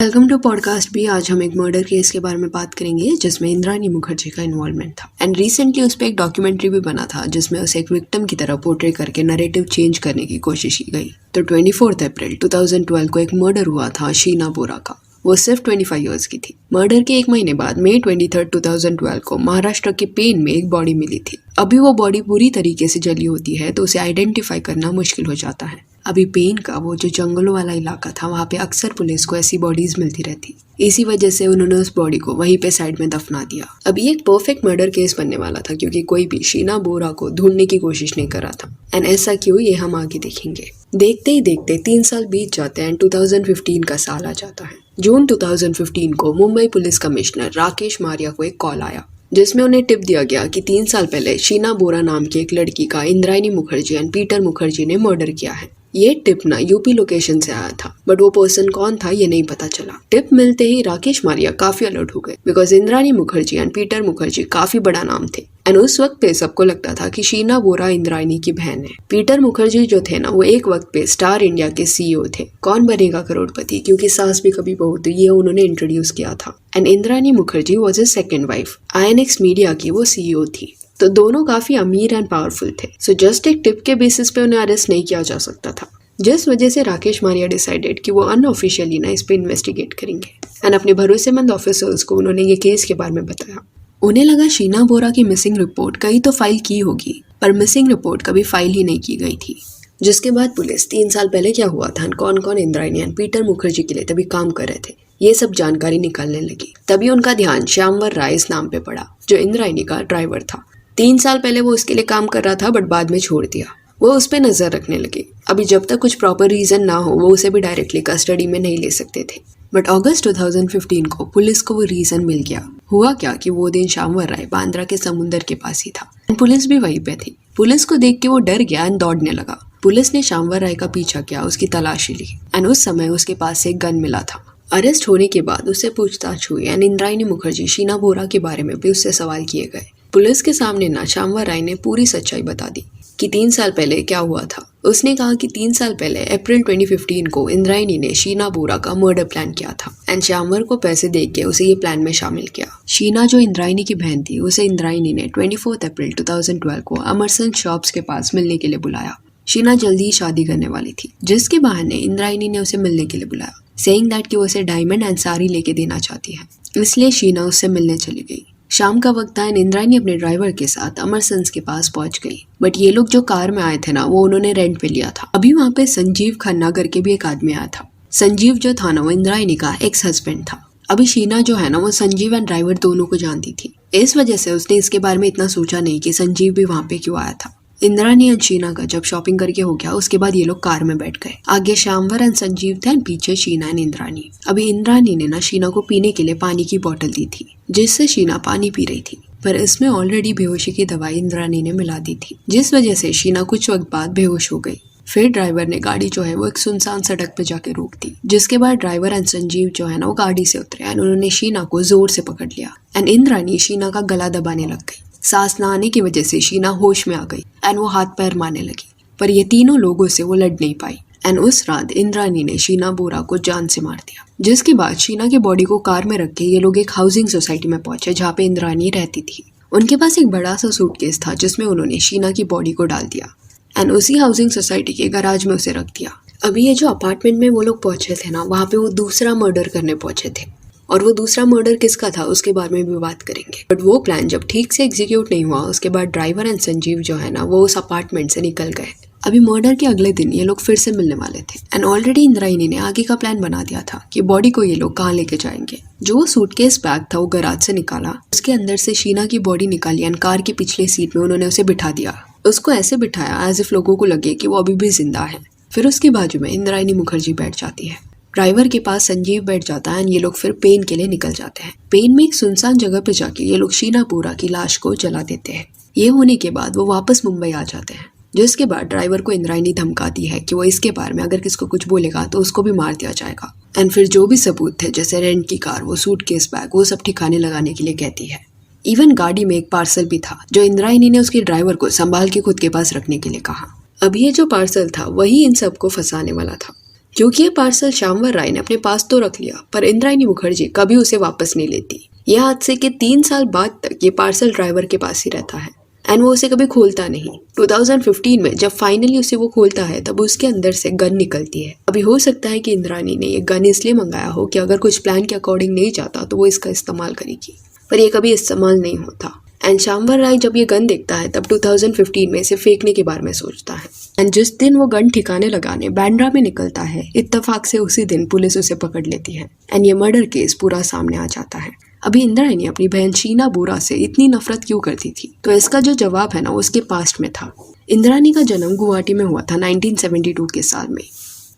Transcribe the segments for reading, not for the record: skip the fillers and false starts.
Welcome to podcast भी। आज हम एक मर्डर केस के बारे में बात करेंगे जिसमें इंद्राणी मुखर्जी का इन्वॉल्वमेंट था। एंड रिसेंटली उस पर एक डॉक्यूमेंट्री भी बना था जिसमें उसे एक विक्टिम की तरह पोर्ट्रे करके नैरेटिव चेंज करने की कोशिश की गई। तो 24 अप्रैल 2012 को एक मर्डर हुआ था शीना बोरा का। वो सिर्फ 25 ईयर्स की थी। मर्डर के एक महीने बाद मई 23, 2012 को महाराष्ट्र के पेन में एक बॉडी मिली थी। अभी वो बॉडी पूरी तरीके से जली होती है तो उसे आइडेंटिफाई करना मुश्किल हो जाता है। अभी पेन का वो जो जंगलों वाला इलाका था वहाँ पे अक्सर पुलिस को ऐसी बॉडीज मिलती रहती। इसी वजह से उन्होंने उस बॉडी को वहीं पे साइड में दफना दिया। अभी एक परफेक्ट मर्डर केस बनने वाला था क्योंकि कोई भी शीना बोरा को ढूंढने की कोशिश नहीं कर रहा था। एंड ऐसा क्यों, ये हम आगे देखेंगे। देखते ही देखते 3 साल बीत जाते हैं। 2015 का साल आ जाता है। जून 2015 को मुंबई पुलिस कमिश्नर राकेश मारिया को एक कॉल आया जिसमें उन्हें टिप दिया गया कि 3 साल पहले शीना बोरा नाम की एक लड़की का इंद्राणी मुखर्जी एंड पीटर मुखर्जी ने मर्डर किया है। ये टिप ना यूपी लोकेशन से आया था, बट वो पर्सन कौन था ये नहीं पता चला। टिप मिलते ही राकेश मारिया काफी अलर्ट हो गए because Indrani Mukherjee and Peter Mukherjee काफी बड़ा नाम थे। एंड उस वक्त पे सबको लगता था कि शीना बोरा इंद्राणी की बहन है। पीटर मुखर्जी जो थे ना वो एक वक्त पे स्टार इंडिया के सीईओ थे। कौन बनेगा करोड़पति, क्योंकि सास भी कभी बहू थी, ये उन्होंने इंट्रोड्यूस किया था। And Indrani Mukherjee was a second wife. INX media की वो सीईओ थी। तो दोनों काफी अमीर एंड पावरफुल थे। सो जस्ट एक टिप के बेसिस पे उन्हें अरेस्ट नहीं किया जा सकता था, जिस वजह से राकेश मारिया डिसाइडेड कि वो अनऑफिशियली ना इस पे इन्वेस्टिगेट करेंगे। एंड अपने भरोसेमंद ऑफिसर्स को उन्होंने ये केस के बारे में बताया। उन्हें लगा शीना बोरा की मिसिंग रिपोर्ट कहीं तो फाइल की होगी, पर मिसिंग रिपोर्ट कभी फाइल ही नहीं की गई थी। जिसके बाद पुलिस 3 साल पहले क्या हुआ था, कौन कौन इंद्राणी एंड पीटर मुखर्जी के लिए तभी काम कर रहे थे, ये सब जानकारी निकालने लगी। तभी उनका ध्यान श्यामवर राय इस नाम पे पड़ा जो इंद्राणी का ड्राइवर था। 3 साल पहले वो उसके लिए काम कर रहा था बट बाद में छोड़ दिया। वो उस पर नजर रखने लगे। अभी जब तक कुछ प्रॉपर रीजन ना हो वो उसे भी डायरेक्टली कस्टडी में नहीं ले सकते थे। बट अगस्त 2015 को पुलिस को वो रीजन मिल गया। हुआ क्या कि वो दिन श्यामवर राय बांद्रा के समुंदर के पास ही था। पुलिस भी वहीं पे थी। पुलिस को देख के वो डर गया एंड दौड़ने लगा। पुलिस ने श्यामवर राय का पीछा किया, उसकी तलाशी ली एंड उस समय उसके पास से एक गन मिला था। अरेस्ट होने के बाद उससे पूछताछ हुई एंड इंद्राणी मुखर्जी शीना बोरा के बारे में भी उससे सवाल किए गए। पुलिस के सामने ना श्यामवर राय ने पूरी सच्चाई बता दी कि 3 साल पहले क्या हुआ था। उसने कहा कि 3 साल पहले अप्रैल 2015 को इंद्राणी ने शीना बोरा का मर्डर प्लान किया था एंड श्यामवर को पैसे देके के उसे ये प्लान में शामिल किया। शीना जो इंद्राणी की बहन थी उसे इंद्राणी ने 24 अप्रैल 2012 को अमरसन शॉप्स के पास मिलने के लिए बुलाया। शीना जल्दी ही शादी करने वाली थी, जिसके बहाने इंद्राणी ने उसे मिलने के लिए बुलाया, सेइंग दैट कि वो उसे डायमंड एंड साड़ी लेके देना चाहती है। इसलिए शीना उससे मिलने चली गई। शाम का वक्त था एंड इंद्राणी अपने ड्राइवर के साथ अमरसन्स के पास पहुंच गई। बट ये लोग जो कार में आए थे ना वो उन्होंने रेंट पे लिया था। अभी वहाँ पे संजीव खन्ना करके भी एक आदमी आया था। संजीव जो था ना वो इंद्राणी का एक्स हस्बैंड था। अभी शीना जो है ना वो संजीव एंड ड्राइवर दोनों को जानती थी। इस वजह से उसने इसके बारे में इतना सोचा नहीं कि संजीव भी वहाँ पे क्यों आया था। इंद्राणी एंड शीना का जब शॉपिंग करके हो गया उसके बाद ये लोग कार में बैठ गए। आगे श्यामवर एंड संजीव थे एंड पीछे शीना एंड इंद्राणी। अभी इंद्राणी ने ना शीना को पीने के लिए पानी की बोतल दी थी जिससे शीना पानी पी रही थी, पर इसमें ऑलरेडी बेहोशी की दवाई इंद्राणी ने मिला दी थी, जिस वजह से शीना कुछ वक्त बाद बेहोश हो गई। फिर ड्राइवर ने गाड़ी जो है वो एक सुनसान सड़क पे जाके रोक दी, जिसके बाद ड्राइवर एंड संजीव जो है ना वो गाड़ी से उतरे एंड उन्होंने शीना को जोर से पकड़ लिया एंड इंद्राणी शीना का गला दबाने लग गई। सांस न आने की वजह से शीना होश में आ गई एंड वो हाथ पैर मारने लगी, पर ये तीनों लोगों से वो लड़ नहीं पाई एंड उस रात इंद्राणी ने शीना बोरा को जान से मार दिया। जिसके बाद शीना की बॉडी को कार में रख के ये लोग एक हाउसिंग सोसाइटी में पहुंचे जहाँ पे इंद्राणी रहती थी। उनके पास एक बड़ा सा सूटकेस था जिसमें उन्होंने शीना की बॉडी को डाल दिया एंड उसी हाउसिंग सोसाइटी के गराज में उसे रख दिया। अभी ये जो अपार्टमेंट में वो लोग पहुंचे थे ना वहाँ पे वो दूसरा मर्डर करने पहुंचे थे और वो दूसरा मर्डर किसका था उसके बारे में भी बात करेंगे। बट वो प्लान जब ठीक से एग्जीक्यूट नहीं हुआ उसके बाद ड्राइवर एंड संजीव जो है ना वो उस अपार्टमेंट से निकल गए। अभी मर्डर के अगले दिन ये लोग फिर से मिलने वाले थे एंड ऑलरेडी इंद्राणी ने आगे का प्लान बना दिया था कि बॉडी को ये लोग कहाँ लेके जाएंगे। जो सूटकेस बैग था वो गराज से निकाला, उसके अंदर से शीना की बॉडी निकाली एंड कार की पिछले सीट में उन्होंने उसे बिठा दिया। उसको ऐसे बिठाया एज इफ लोगों को लगे कि वो अभी भी जिंदा है। फिर उसके बाजू में इंद्राणी मुखर्जी बैठ जाती है। ड्राइवर के पास संजीव बैठ जाता है एंड ये लोग फिर पेन के लिए निकल जाते हैं। पेन में एक सुनसान जगह पे जाके ये लोग शीना बोरा की लाश को जला देते हैं। ये होने के बाद वो वापस मुंबई आ जाते हैं, जिसके बाद ड्राइवर को इंद्राणी धमकाती है कि वो इसके बारे में अगर किसको कुछ बोलेगा तो उसको भी मार दिया जाएगा। एंड फिर जो भी सबूत थे जैसे रेंट की कार, वो सूटकेस बैग, वो सब ठिकाने लगाने के लिए कहती है। इवन गाड़ी में एक पार्सल भी था जो इंद्राणी ने उसके ड्राइवर को संभाल के खुद के पास रखने के लिए कहा। अब ये जो पार्सल था वही इन सबको फंसाने वाला था। क्योंकि ये पार्सल श्यामवर राय ने अपने पास तो रख लिया, पर इंद्रायणी मुखर्जी कभी उसे वापस नहीं लेती। यह हादसे के 3 साल बाद तक ये पार्सल ड्राइवर के पास ही रहता है एंड वो उसे कभी खोलता नहीं। 2015 में जब फाइनली उसे वो खोलता है तब उसके अंदर से गन निकलती है। अभी हो सकता है कि इंद्रायणी ने ये गन इसलिए मंगाया हो कि अगर कुछ प्लान के अकॉर्डिंग नहीं जाता तो वो इसका इस्तेमाल करेगी, पर यह कभी इस्तेमाल नहीं होता। एंड श्यामवर राय जब ये गन देखता है तब 2015 में इसे फेंकने के बारे में सोचता है। एंड जिस दिन वो गन ठिकाने लगाने बांद्रा में निकलता है, इत्तेफाक से उसी दिन पुलिस उसे पकड़ लेती है एंड ये मर्डर केस पूरा सामने आ जाता है। अभी इंद्रायणी अपनी बहन शीना बोरा से इतनी नफरत क्यों करती थी, तो इसका जो जवाब है ना उसके पास्ट में था। इंद्रायणी का जन्म गुवाहाटी में हुआ था 1972 के साल में।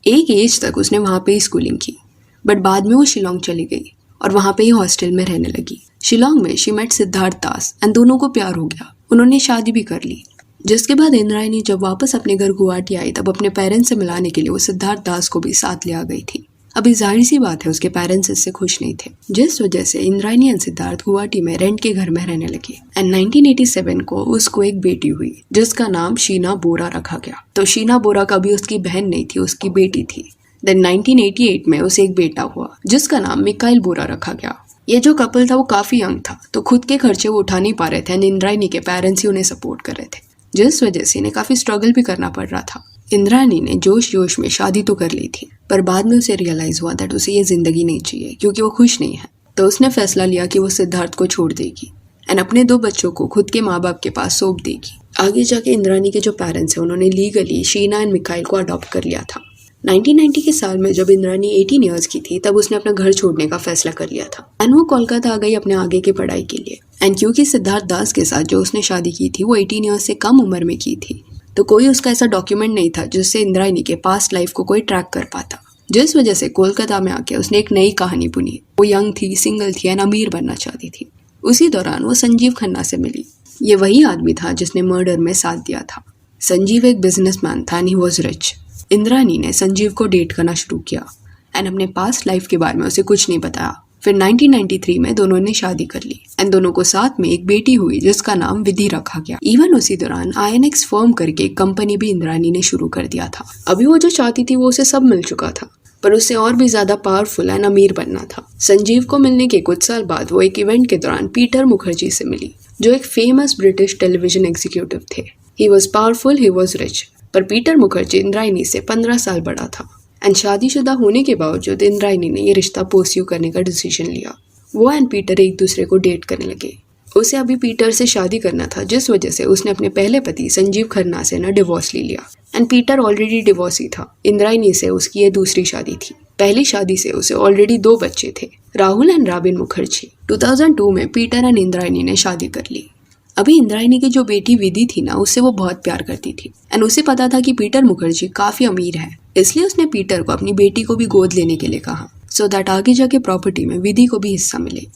एक एज तक उसने वहाँ पे ही स्कूलिंग की, बट बाद में वो शिलोंग चली गई और वहाँ पे ही हॉस्टल में रहने लगी। शिलोंग में she met Siddharth Das and दोनों को प्यार हो गया। उन्होंने शादी भी कर ली। जिसके बाद इंद्रायणी जब वापस अपने घर गुवाहाटी आई तब अपने पेरेंट्स से मिलाने के लिए वो सिद्धार्थ दास को भी साथ ले आ गई थी। अभी जाहिर सी बात है उसके पेरेंट्स इससे खुश नहीं थे, जिस वजह से इंद्रायणी एंड सिद्धार्थ गुवाहाटी में रेंट के घर में रहने लगे। एंड 1987 को उसको एक बेटी हुई जिसका नाम शीना बोरा रखा गया। तो शीना बोरा कभी उसकी बहन नहीं थी, उसकी बेटी थी। देन 1988 में उसे एक बेटा हुआ जिसका नाम मिकाइल बोरा रखा गया। ये जो कपल था वो काफी यंग था, तो खुद के खर्चे वो उठा नहीं पा रहे थे एंड इंद्रायणी के पेरेंट्स ही उन्हें सपोर्ट कर रहे थे, जिस वजह से इन्हें काफी स्ट्रगल भी करना पड़ रहा था। इंद्रायणी ने जोश जोश में शादी तो कर ली थी, पर बाद में उसे रियलाइज हुआ दैट उसे ये जिंदगी नहीं चाहिए क्योंकि वो खुश नहीं है। तो उसने फैसला लिया कि वो सिद्धार्थ को छोड़ देगी एंड अपने 2 बच्चों को खुद के माँ बाप के पास सौंप देगी। आगे जाके इंद्रायणी के जो पेरेंट्स हैं उन्होंने लीगली शीना एंड मिकाइल को अडॉप्ट कर लिया था। 1990 के साल में जब इंद्रायणी 18 ईयर्स की थी तब उसने अपना घर छोड़ने का फैसला कर लिया था एंड वो कोलकाता आ गई अपने आगे की पढ़ाई के लिए। एंड क्योंकि सिद्धार्थ दास के साथ जो उसने शादी की थी वो 18 ईयर्स से कम उम्र में की थी, तो कोई उसका ऐसा डॉक्यूमेंट नहीं था जिससे इंद्रायणी के पास्ट लाइफ को कोई ट्रैक कर पाता, जिस वजह से कोलकाता में आके उसने एक नई कहानी बुनी। वो यंग थी, सिंगल थी एंड अमीर बनना चाहती थी। उसी दौरान वो संजीव खन्ना से मिली। ये वही आदमी था जिसने मर्डर में साथ दिया था। संजीव एक बिजनेसमैन था and he was rich. Indrayani ने संजीव को डेट करना शुरू किया एंड अपने पास्ट लाइफ के बारे में उसे कुछ नहीं बताया। फिर 1993 में दोनों ने शादी कर ली एंड दोनों को साथ में एक बेटी हुई जिसका नाम विधि रखा गया। इवन उसी दौरान INX फर्म करके एक कंपनी भी इंद्रायणी ने शुरू कर दिया था। अभी वो जो चाहती थी वो उसे सब मिल चुका था, पर उससे और भी ज्यादा पावरफुल एंड अमीर बनना था। संजीव को मिलने के कुछ साल बाद वो एक इवेंट के दौरान पीटर मुखर्जी से मिली, जो एक फेमस ब्रिटिश टेलीविजन एग्जीक्यूटिव थे। He was powerful, he was rich, पर पीटर मुखर्जी इंद्रायणी से 15 साल बड़ा था एंड शादीशुदा होने के बावजूद इंद्रायणी ने ये रिश्ता परस्यू करने का डिसीजन लिया। वो एंड पीटर एक दूसरे को डेट करने लगे। उसे अभी पीटर से शादी करना था, जिस वजह से उसने अपने पहले पति संजीव खन्ना से डिवोर्स ले लिया एंड पीटर ऑलरेडी डिवोर्सी था। इंद्रायणी से उसकी ये दूसरी शादी थी। पहली शादी से उसे ऑलरेडी 2 बच्चे थे, राहुल एंड राबिन मुखर्जी। 2002 में पीटर एंड इंद्रायणी ने शादी कर ली। अभी इंद्रायणी की जो बेटी विधि थी ना, उससे वो बहुत प्यार करती थी एंड उसे पता था कि पीटर मुखर्जी काफी अमीर है, इसलिए उसने पीटर को अपनी बेटी को भी गोद लेने के लिए कहा, सो दैट आगे जाके प्रॉपर्टी में विधि को भी हिस्सा मिले।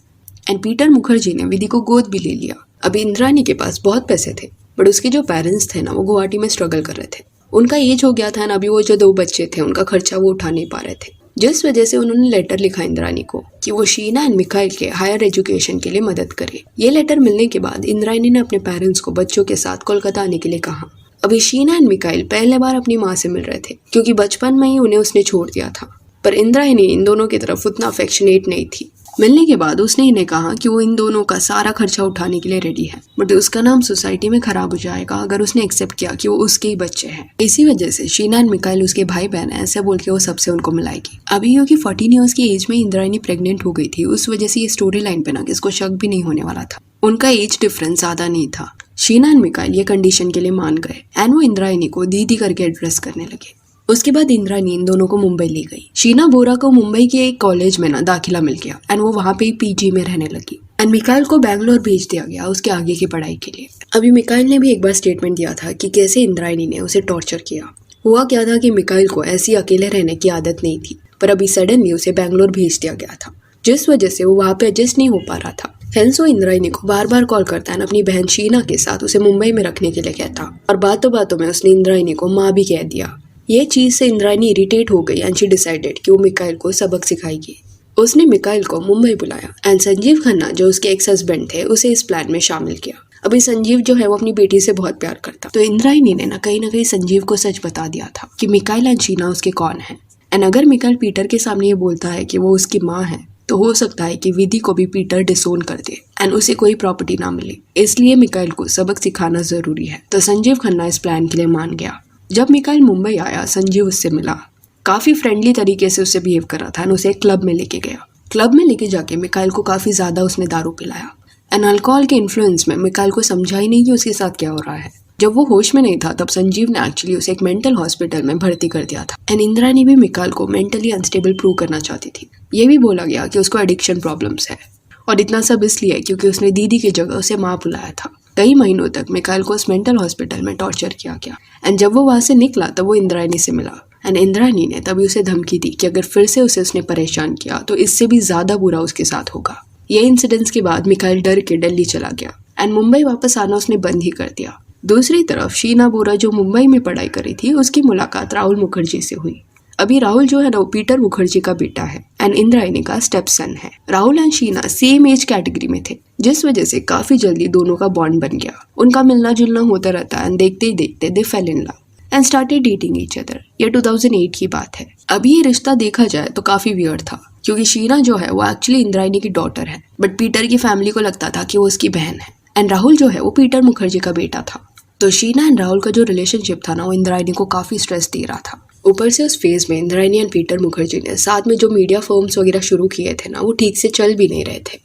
एंड पीटर मुखर्जी ने विधि को गोद भी ले लिया। अभी इंद्रायणी के पास बहुत पैसे थे, बट उसके जो पेरेंट्स थे ना, वो गुवाहाटी में स्ट्रगल कर रहे थे। उनका एज हो गया था ना, अभी वो जो 2 बच्चे थे उनका खर्चा वो उठा नहीं पा रहे थे, जिस वजह से उन्होंने लेटर लिखा इंद्रायणी को कि वो शीना एंड मिकाइल के हायर एजुकेशन के लिए मदद करे। ये लेटर मिलने के बाद इंद्रायणी ने अपने पेरेंट्स को बच्चों के साथ कोलकाता आने के लिए कहा। अभी शीना एंड मिकाइल पहले बार अपनी माँ से मिल रहे थे क्योंकि बचपन में ही उन्हें उसने छोड़ दिया था, पर इंद्रायणी इन दोनों की तरफ उतना अफेक्शनेट नहीं थी। मिलने के बाद उसने इन्हें कहा कि वो इन दोनों का सारा खर्चा उठाने के लिए रेडी है, बट उसका नाम सोसाइटी में खराब हो जाएगा अगर उसने एक्सेप्ट किया कि वो उसके ही बच्चे हैं। इसी वजह से शीना एंड मिकाइल उसके भाई बहन है ऐसे बोल के वो सबसे उनको मिलाएगी। अभी क्योंकि 14 ईयर्स की एज में इंद्रायणी प्रेग्नेंट हो गई थी, उस वजह से ये स्टोरी लाइन पे ना किसको शक भी नहीं होने वाला था। उनका एज डिफरेंस ज्यादा नहीं था। शीना एंड मिकाइल ये कंडीशन के लिए मान गए एंड वो इंद्रायणी को दीदी करके एड्रेस करने लगे। उसके बाद इंद्रायणी इन दोनों को मुंबई ले गई। शीना बोरा को मुंबई के एक कॉलेज में दाखिला मिल गया एंड वो वहाँ पे ही PG में रहने लगी एंड मिकाइल को बैंगलोर भेज दिया गया उसके आगे की पढ़ाई के लिए। अभी मिकाइल ने भी एक बार स्टेटमेंट दिया था कि कैसे इंद्रायणी ने उसे टॉर्चर किया। हुआ क्या था कि मिकाइल को ऐसी अकेले रहने की आदत नहीं थी, पर अभी सडनली उसे बैंगलोर भेज दिया गया था, जिस वजह से वो वहाँ पे एडजस्ट नहीं हो पा रहा था। हेंस वो इंद्रायणी को बार बार कॉल करता है अपनी बहन शीना के साथ उसे मुंबई में रखने के लिए कहता, और बातों बातों में उसने इंद्रायणी को माँ भी कह दिया। ये चीज से इंद्रायणी इरिटेट हो गई एंड शी डिसाइडेड कि वो मिकाइल को सबक सिखाएगी। उसने मिकाइल को मुंबई बुलाया एंड संजीव खन्ना जो उसके एक्स हस्बैंड थे उसे इस प्लान में शामिल किया। अभी संजीव जो है वो अपनी बेटी से बहुत प्यार करता, तो इंद्रायणी ने ना कहीं संजीव को सच बता दिया था कि मिकाइल एंड शीना उसके कौन है एंड अगर मिकाइल पीटर के सामने ये बोलता है कि वो उसकी माँ है तो हो सकता है कि विधि को भी पीटर डिसोन कर दे एंड उसे कोई प्रॉपर्टी ना मिले। इसलिए मिकाइल को सबक सिखाना जरूरी है। तो संजीव खन्ना इस प्लान के लिए मान गया। जब मिकाइल मुंबई आया, संजीव उससे मिला, काफी फ्रेंडली तरीके से उससे बिहेव करा था एंड उसे एक क्लब में लेके गया। क्लब में लेके जाके मिकाइल को काफी ज्यादा उसने दारू पिलाया एंड अल्कोहल के इन्फ्लुएंस में मिकाइल को समझा ही नहीं कि उसके साथ क्या हो रहा है। जब वो होश में नहीं था तब संजीव ने एक्चुअली उसे एक मेंटल हॉस्पिटल में भर्ती कर दिया था एंड इंद्रानी भी मिकाइल को मेंटली अनस्टेबल प्रूव करना चाहती थी। ये भी बोला गया कि उसको एडिक्शन प्रॉब्लम्स है और इतना सब इसलिए क्योंकि उसने दीदी की जगह उसे माँ बुलाया था। कई महीनों तक मिकाइल को उस मेंटल हॉस्पिटल में टॉर्चर किया गया एंड जब वो वहां से निकला तब वो इंद्रानी से मिला एंड इंद्रानी ने तभी उसे धमकी दी कि अगर फिर से उसे उसने परेशान किया तो इससे भी ज्यादा बुरा उसके साथ होगा। ये इंसिडेंट्स के बाद मिकाइल डर के दिल्ली चला गया एंड मुंबई वापस आना उसने बंद ही कर दिया। दूसरी तरफ शीना बोरा जो मुंबई में पढ़ाई करी थी उसकी मुलाकात राहुल मुखर्जी से हुई। अभी राहुल जो है ना वो पीटर मुखर्जी का बेटा है एंड इंद्रायणी का स्टेप सन है। Rahul and Sheena same age category में थे जिस वजह से काफी जल्दी दोनों का बॉन्ड बन गया। उनका मिलना जुलना होता रहता एंड देखते ही देखते they fell in love and started dating each other. ये 2008 की बात है। अभी ये रिश्ता देखा जाए तो काफी वियर्ड था क्योंकि शीना जो है वो एक्चुअली इंद्रायणी की डॉटर है बट पीटर की फैमिली को लगता था कि वो उसकी बहन है एंड राहुल जो है वो पीटर मुखर्जी का बेटा था। तो शीना एंड राहुल का जो रिलेशनशिप था ना वो इंद्रायणी को काफी स्ट्रेस दे रहा था। ऊपर से उस फेज में इंद्रायणी एंड पीटर मुखर्जी ने साथ में जो मीडिया फर्म्स वगैरह शुरू किए थे ना वो ठीक से चल भी नहीं रहे थे।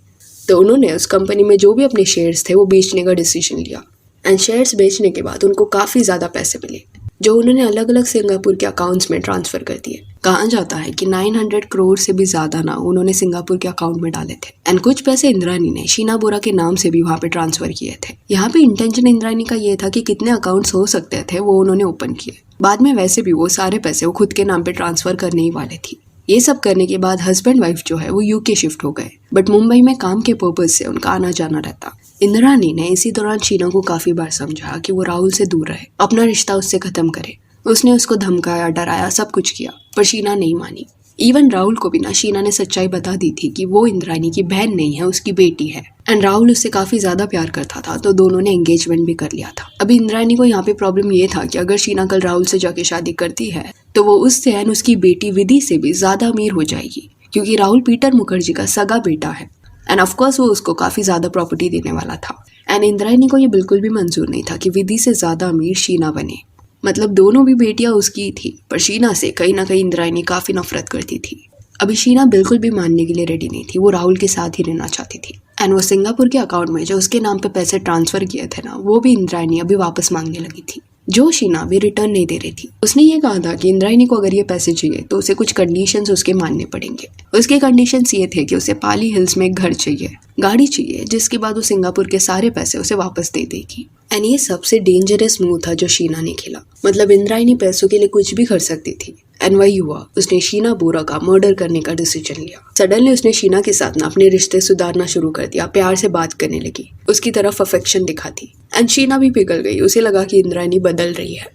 तो उन्होंने उस कंपनी में जो भी अपने शेयर्स थे वो बेचने का डिसीजन लिया एंड शेयर्स बेचने के बाद उनको काफी ज्यादा पैसे मिले जो उन्होंने अलग अलग सिंगापुर के अकाउंट्स में ट्रांसफर कर दिए। कहा जाता है कि 900 करोड़ से भी ज्यादा ना उन्होंने सिंगापुर के अकाउंट में डाले थे एंड कुछ पैसे इंद्रायणी ने शीना बोरा के नाम से भी वहां पे ट्रांसफर किए थे। यहाँ पे इंटेंशन इंद्रायणी का ये था कि कितने अकाउंट्स हो सकते थे वो उन्होंने ओपन किए। बाद में वैसे भी वो सारे पैसे वो खुद के नाम पे ट्रांसफर करने ही वाले थी। ये सब करने के बाद हस्बैंड वाइफ जो है वो यूके शिफ्ट हो गए बट मुंबई में काम के पर्पज से उनका आना जाना रहता। इंद्रायणी ने इसी दौरान शीना को काफी बार समझा कि वो राहुल से दूर रहे, अपना रिश्ता उससे खत्म करे। उसने उसको धमकाया, डराया, सब कुछ किया पर शीना नहीं मानी। इवन राहुल को भी ना शीना ने सच्चाई बता दी थी कि वो इंद्रायणी की बहन नहीं है, उसकी बेटी है एंड राहुल उससे काफी ज्यादा प्यार करता था तो दोनों ने एंगेजमेंट भी कर लिया था। अभी इंद्रायणी को यहाँ पे प्रॉब्लम ये था कि अगर शीना कल राहुल से जाके शादी करती है तो वो उससे एंड उसकी बेटी विधि से भी ज्यादा अमीर हो जाएगी क्योंकि राहुल पीटर मुखर्जी का सगा बेटा है एंड ऑफकोर्स वो उसको काफी ज्यादा प्रॉपर्टी देने वाला था। एंड इंद्रायणी को ये बिल्कुल भी मंजूर नहीं था कि विधि से ज्यादा अमीर शीना बने। मतलब दोनों भी बेटियां उसकी थी पर शीना से कहीं ना कहीं इंद्रायणी काफी नफरत करती थी। अभी शीना बिल्कुल भी मानने के लिए रेडी नहीं थी, वो राहुल के साथ ही रहना चाहती थी एंड वो सिंगापुर के अकाउंट में जो उसके नाम पे पैसे ट्रांसफर किए थे ना वो भी इंद्रायणी अभी वापस मांगने लगी थी जो शीना भी रिटर्न नहीं दे रही थी। उसने ये कहा था कि इंद्रायणी को अगर ये पैसे चाहिए तो उसे कुछ कंडीशंस उसके मानने पड़ेंगे। उसके कंडीशंस ये थे कि उसे पाली हिल्स में एक घर चाहिए, गाड़ी चाहिए, जिसके बाद वो सिंगापुर के सारे पैसे उसे वापस दे देगी। एंड ये सबसे डेंजरस मूव था जो शीना ने खेला। मतलब इंद्रायणी पैसों के लिए कुछ भी कर सकती थी एंड वही हुआ, उसने शीना बोरा का मर्डर करने का डिसीजन लिया। सडनली उसने शीना के साथ ना अपने रिश्ते सुधारना शुरू कर दिया, प्यार से बात करने लगी, उसकी तरफ अफेक्शन दिखाती एंड शीना भी पिघल गई। उसे लगा कि इंद्रायणी बदल रही है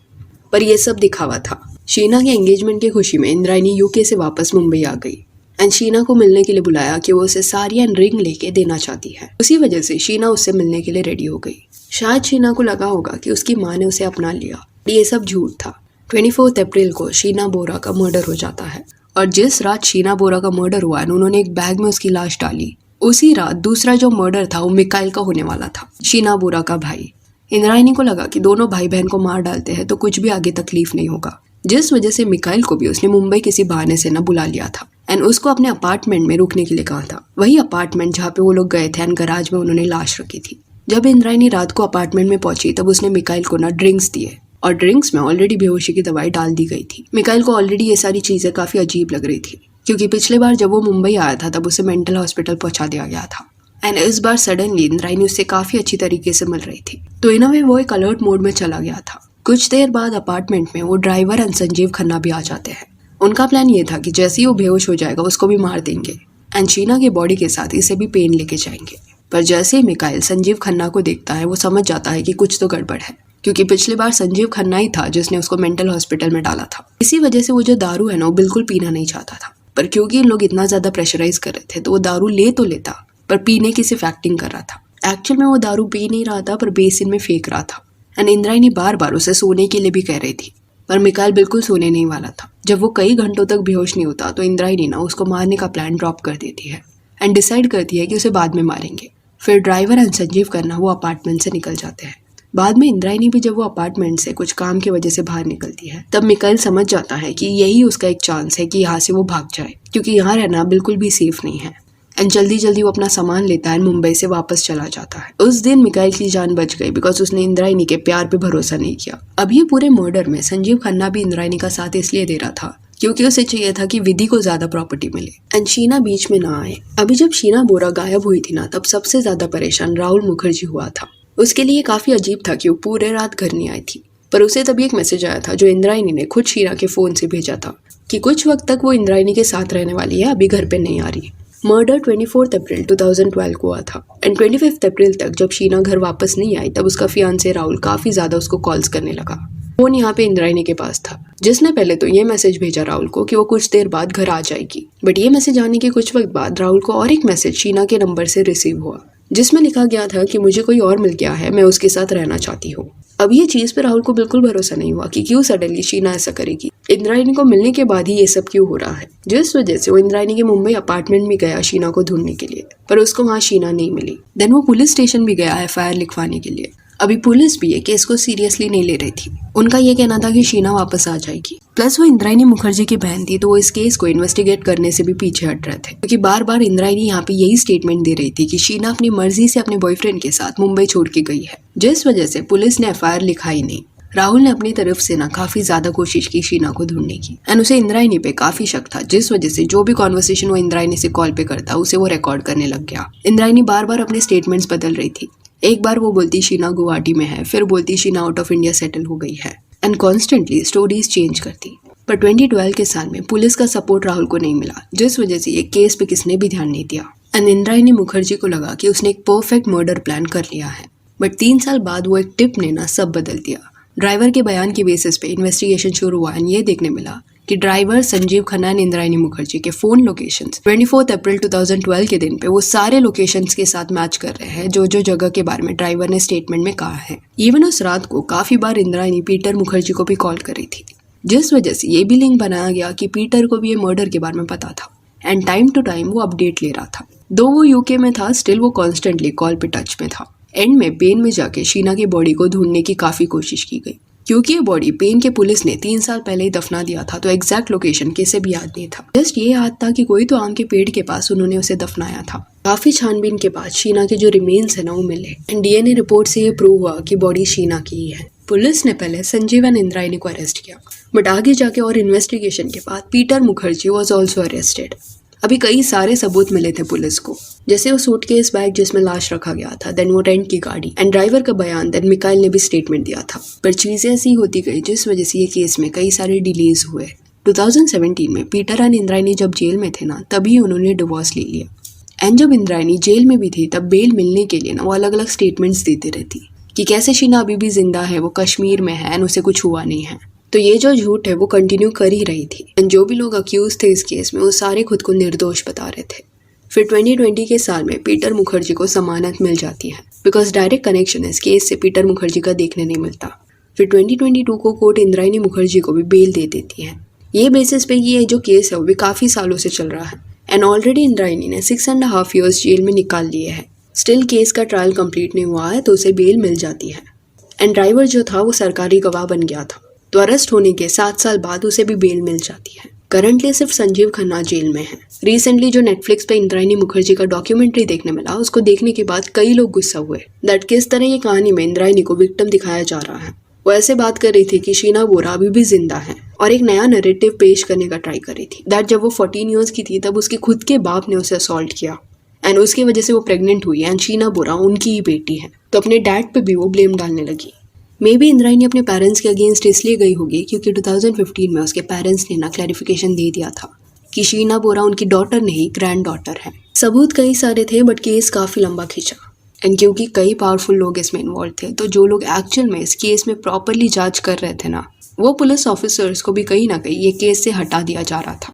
पर यह सब दिखावा था। शीना के एंगेजमेंट की खुशी में इंद्रायणी यूके से वापस मुंबई आ गई एंड शीना को मिलने के लिए बुलाया कि वो उसे साड़ी एंड रिंग लेके देना चाहती है। उसी वजह से शीना उससे मिलने के लिए रेडी हो गई। शायद शीना को लगा होगा कि उसकी माँ ने उसे अपना लिया, ये सब झूठ था। 24 अप्रैल को शीना बोरा का मर्डर हो जाता है और जिस रात शीना बोरा का मर्डर हुआ है उन्होंने एक बैग में उसकी लाश डाली। उसी रात दूसरा जो मर्डर था वो मिकाइल का होने वाला था, शीना बोरा का भाई। इंद्रायणी को लगा कि दोनों भाई बहन को मार डालते हैं तो कुछ भी आगे तकलीफ नहीं होगा, जिस वजह से मिकाइल को भी उसने मुंबई किसी बहाने से न बुला लिया था एंड उसको अपने अपार्टमेंट में रुकने के लिए कहा था। वही अपार्टमेंट जहाँ पे वो लोग गए थे एंड गराज में उन्होंने लाश रखी थी। जब इंद्रायणी रात को अपार्टमेंट में पहुंची तब उसने मिकाइल को ना ड्रिंक्स दिए और ड्रिंक्स में ऑलरेडी बेहोशी की दवाई डाल दी गई थी। मिकाइल को ऑलरेडी ये सारी चीजें काफी अजीब लग रही थी क्योंकि पिछले बार जब वो मुंबई आया था तब उसे मेंटल हॉस्पिटल पहुंचा दिया गया था एंड इस बार सडनली इंद्रायणी उससे काफी अच्छी तरीके से मिल रही थी तो इन अ वे वो एक अलर्ट मोड में चला गया था। कुछ देर बाद अपार्टमेंट में वो ड्राइवर एंड संजीव खन्ना भी आ जाते हैं। उनका प्लान ये था कि जैसे ही वो बेहोश हो जाएगा उसको भी मार देंगे एंड शीना की बॉडी के साथ इसे भी पेन लेके जाएंगे। पर जैसे ही मिकाइल संजीव खन्ना को देखता है वो समझ जाता है कि कुछ तो गड़बड़ है क्योंकि पिछली बार संजीव खन्ना ही था जिसने उसको मेंटल हॉस्पिटल में डाला था। इसी वजह से वो जो दारू है ना वो बिल्कुल पीना नहीं चाहता था पर क्योंकि इन लोग इतना ज्यादा प्रेशराइज कर रहे थे तो वो दारू ले तो लेता पर पीने की सिर्फ एक्टिंग कर रहा था। एक्चुअल में वो दारू पी नहीं रहा था पर बेसिन में फेंक रहा था एंड इंद्रायणी बार बार उसे सोने के लिए भी कह रही थी पर मिकाइल बिल्कुल सोने नहीं वाला था। जब वो कई घंटों तक बेहोश नहीं होता तो इंद्रायणी ना उसको मारने का प्लान ड्रॉप कर देती है एंड डिसाइड करती है कि उसे बाद में मारेंगे। फिर ड्राइवर एंड संजीव खन्ना वो अपार्टमेंट से निकल जाते हैं। बाद में इंद्रायणी भी जब वो अपार्टमेंट से कुछ काम की वजह से बाहर निकलती है तब मिकाइल समझ जाता है कि यही उसका एक चांस है कि यहाँ से वो भाग जाए, क्योंकि यहाँ रहना बिल्कुल भी सेफ नहीं है। एंड जल्दी जल्दी वो अपना सामान लेता है, मुंबई से वापस चला जाता है। उस दिन मिकाइल की जान बच गई बिकॉज उसने इंद्रायणी के प्यार पे भरोसा नहीं किया। अब ये पूरे मर्डर में संजीव खन्ना भी इंद्रायणी का साथ इसलिए दे रहा था क्योंकि उसे चाहिए था कि विधि को ज्यादा प्रॉपर्टी मिले एंड शीना बीच में ना आए। अभी जब शीना बोरा गायब हुई थी ना तब सबसे ज्यादा परेशान राहुल मुखर्जी हुआ था। उसके लिए काफी अजीब था कि वो पूरे रात घर नहीं आई थी, पर उसे तभी एक मैसेज आया था जो इंद्रायणी ने खुद शीना के फोन से भेजा था कि कुछ वक्त तक वो इंद्रायणी के साथ रहने वाली है, अभी घर पे नहीं आ रही। मर्डर 24 अप्रैल 2012 को हुआ था एंड 25 अप्रैल तक जब शीना घर वापस नहीं आई तब उसका फियांसे राहुल काफी ज्यादा उसको कॉल्स करने लगा। फोन यहाँ पे इंद्रायणी के पास था, जिसने पहले तो ये मैसेज भेजा राहुल को कि वो कुछ देर बाद घर आ जाएगी। बट ये मैसेज आने के कुछ वक्त बाद राहुल को और एक मैसेज शीना के नंबर से रिसीव हुआ जिसमें लिखा गया था कि मुझे कोई और मिल गया है, मैं उसके साथ रहना चाहती हूँ। अब ये चीज पे राहुल को बिल्कुल भरोसा नहीं हुआ कि क्यों सडनली शीना ऐसा करेगी। इंद्रायणी को मिलने के बाद ही ये सब क्यों हो रहा है, जिस वजह से वो इंद्रायणी के मुंबई अपार्टमेंट में गया शीना को ढूंढने के लिए, पर उसको वहाँ शीना नहीं मिली। देन वो पुलिस स्टेशन भी गया एफआईआर लिखवाने के लिए। अभी पुलिस भी ये केस को सीरियसली नहीं ले रही थी। उनका ये कहना था कि शीना वापस आ जाएगी। प्लस वो इंद्रायणी मुखर्जी की बहन थी तो वो इस केस को इन्वेस्टिगेट करने से भी पीछे हट रहे थे, क्योंकि बार बार इंद्रायणी यहाँ पे यही स्टेटमेंट दे रही थी कि शीना अपनी मर्जी से अपने बॉयफ्रेंड के साथ मुंबई छोड़ के गई है, जिस वजह से पुलिस ने एफआईआर लिखा ही नहीं। राहुल ने अपनी तरफ से ना काफी ज्यादा कोशिश की शीना को ढूंढने की एंड उसे इंद्रायणी पे काफी शक था, जिस वजह से जो भी कॉन्वर्सेशन वो इंद्रायणी से कॉल पे करता उसे वो रिकॉर्ड करने लग गया। इंद्रायणी बार बार अपने स्टेटमेंट्स बदल रही थी। एक बार वो बोलती शीना गुवाहाटी में है, फिर बोलती Sheena out of India settle हो गई है एंड कॉन्स्टेंटली स्टोरीज चेंज करती। पर 2012 के साल में पुलिस का सपोर्ट राहुल को नहीं मिला, जिस वजह से ये केस पे किसने भी ध्यान नहीं दिया एंड इंद्रायणी मुखर्जी को लगा कि उसने एक परफेक्ट मर्डर प्लान कर लिया है। बट 3 साल बाद वो एक टिप ने ना सब बदल दिया। ड्राइवर के बयान की बेसिस पे इन्वेस्टिगेशन शुरू हुआ एंड ये देखने मिला कि ड्राइवर संजीव खन्ना एंड इंद्रायणी मुखर्जी के फोन लोकेशंस 24 अप्रैल 2012 के दिन पे वो सारे लोकेशंस के साथ मैच कर रहे हैं जो जो जगह के बारे में ड्राइवर ने स्टेटमेंट में कहा है। इवन उस रात को काफी बार इंद्रायणी पीटर मुखर्जी को भी कॉल कर रही थी, जिस वजह से ये भी लिंक बनाया गया कि पीटर को भी ये मर्डर के बारे में पता था एंड टाइम टू टाइम वो अपडेट ले रहा था। दो वो यूके में था, स्टिल वो कॉन्स्टेंटली कॉल पे टच में था। एंड में पेन में जाके शीना की बॉडी को ढूंढने की काफी कोशिश की गई, क्योंकि ये बॉडी पेन के पुलिस ने 3 साल पहले ही दफना दिया था, तो एग्जैक्ट लोकेशन किसे भी याद नहीं था। जस्ट ये याद था कि कोई तो आम के पेड़ के पास उन्होंने उसे दफनाया था। काफी छानबीन के बाद शीना के जो रिमेन्स है ना वो मिले एंड डीएनए रिपोर्ट से ये प्रूव हुआ कि बॉडी शीना की ही है। पुलिस ने पहले संजीव एंड इंद्रायणी को अरेस्ट किया, बट आगे जाके और इन्वेस्टिगेशन के बाद Peter Mukherjee was also arrested. अभी कई सारे सबूत मिले थे पुलिस को, जैसे वो सूटकेस बैग जिसमें लाश रखा गया था, देन वो रेंट की गाड़ी एंड ड्राइवर का बयान, देन मिकाइल ने भी स्टेटमेंट दिया था। पर चीजें ऐसी होती गई जिस वजह से ये केस में कई सारे डिलेज हुए। 2017 में पीटर एंड इंद्रायणी जब जेल में थे ना तभी उन्होंने डिवोर्स ले लिया एंड जब इंद्रायणी जेल में भी थी तब बेल मिलने के लिए ना वो अलग अलग स्टेटमेंट्स देती रहती कि कैसे शीना अभी भी जिंदा है, वो कश्मीर में है एंड उसे कुछ हुआ नहीं है। तो ये जो झूठ है वो कंटिन्यू कर ही रही थी एंड जो भी लोग अक्यूज थे इस केस में वो सारे खुद को निर्दोष बता रहे थे। फिर 2020 के साल में पीटर मुखर्जी को जमानत मिल जाती है बिकॉज डायरेक्ट कनेक्शन इस केस से पीटर मुखर्जी का देखने नहीं मिलता। फिर 2022 को कोर्ट इंद्रायणी मुखर्जी को भी बेल दे देती है, ये बेसिस पे ये जो केस है वो भी काफी सालों से चल रहा है एंड ऑलरेडी इंद्रायणी ने 6.5 years जेल में निकाल लिए हैं। स्टिल केस का ट्रायल कंप्लीट नहीं हुआ है तो उसे बेल मिल जाती है एंड ड्राइवर जो था वो सरकारी गवाह बन गया था, तो अरेस्ट होने के 7 साल बाद उसे भी बेल मिल जाती है। करंटली सिर्फ संजीव खन्ना जेल में है। रिसेंटली जो नेटफ्लिक्स पे इंद्रायणी मुखर्जी का डॉक्यूमेंट्री देखने मिला, उसको देखने के बाद कई लोग गुस्सा हुए दैट किस तरह ये कहानी में इंद्रायणी को विक्टिम दिखाया जा रहा है। वो ऐसे बात कर रही थी कि शीना बोरा अभी भी जिंदा है और एक नया नैरेटिव पेश करने का ट्राई कर रही थी दैट जब वो 14 years की थी तब उसके खुद के बाप ने उसे असॉल्ट किया एंड उसकी वजह से वो प्रेग्नेंट हुई एंड शीना बोरा उनकी ही बेटी है, तो अपने डैड पे भी वो ब्लेम डालने लगी। मे बी इंद्रायणी अपने पेरेंट्स के अगेंस्ट इसलिए गई होगी क्योंकि 2015 में उसके पेरेंट्स ने ना क्लैरिफिकेशन दे दिया था कि शीना बोरा उनकी डॉटर नहीं ग्रैंड डॉटर है। सबूत कई सारे थे बट केस काफी लंबा खींचा एंड क्योंकि कई पावरफुल लोग इसमें इन्वॉल्व थे, तो जो लोग एक्चुअल में इस केस में प्रॉपरली जांच कर रहे थे ना, वो पुलिस ऑफिसर्स को भी कहीं ना कहीं ये केस से हटा दिया जा रहा था।